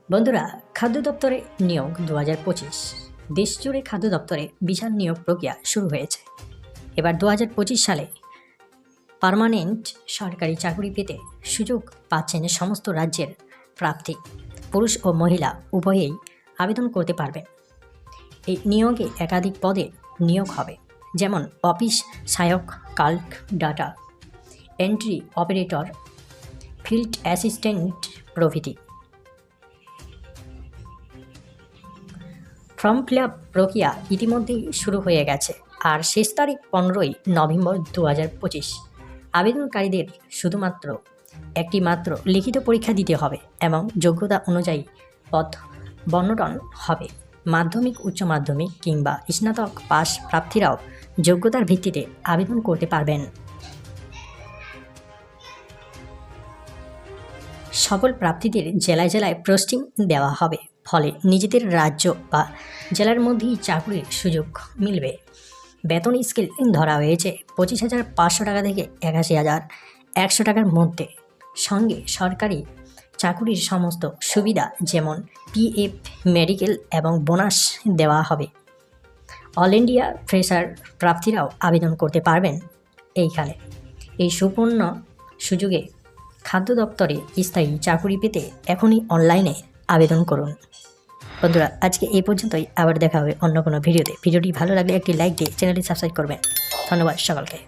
বন্ধুরা, খাদ্য দপ্তরে নিয়োগ 2025 দেশজুড়ে খাদ্য দপ্তরে বিশাল নিয়োগ প্রক্রিয়া শুরু হয়েছে। এবার 2025 সালে পার্মানেন্ট সরকারি চাকরি পেতে সুযোগ পাচ্ছেন সমস্ত রাজ্যের প্রার্থী। পুরুষ ও মহিলা উভয়েই আবেদন করতে পারবেন। এই নিয়োগে একাধিক পদে নিয়োগ হবে, যেমন অফিস সহায়ক, clerk data entry operator, field assistant প্রভৃতি। ফর্ম ফিল আপ প্রক্রিয়া ইতিমধ্যেই শুরু হয়ে গেছে, আর শেষ তারিখ 15ই নভেম্বর 2025। আবেদনকারীদের শুধুমাত্র একটি মাত্র লিখিত পরীক্ষা দিতে হবে এবং যোগ্যতা অনুযায়ী পদ বণ্টন হবে। মাধ্যমিক, উচ্চ মাধ্যমিক কিংবা স্নাতক পাস প্রার্থীরাও যোগ্যতার ভিত্তিতে আবেদন করতে পারবেন। সকল প্রার্থীদের জেলায় জেলায় পোস্টিং দেওয়া হবে, ফলে নিজেদের রাজ্য বা জেলার মধ্যেই চাকরির সুযোগ মিলবে। বেতন স্কেল ধরা হয়েছে 25,500 টাকা থেকে 81,100 টাকার মধ্যে। সঙ্গে সরকারি চাকরির সমস্ত সুবিধা যেমন পিএফ, মেডিকেল এবং বোনাস দেওয়া হবে। অল ইন্ডিয়া ফ্রেশার প্রার্থীরাও আবেদন করতে পারবেন এইখানে। এই সুবর্ণ সুযোগে খাদ্য দপ্তরে স্থায়ী চাকরি পেতে এখনই অনলাইনে আবেদন করুন। বন্ধুরা, আজকে এই পর্যন্তই। আবার দেখা হবে অন্য কোনো ভিডিওতে। ভিডিওটি ভালো লাগলে একটি লাইক দিয়ে চ্যানেলটি সাবস্ক্রাইব করবেন। ধন্যবাদ সকলকে।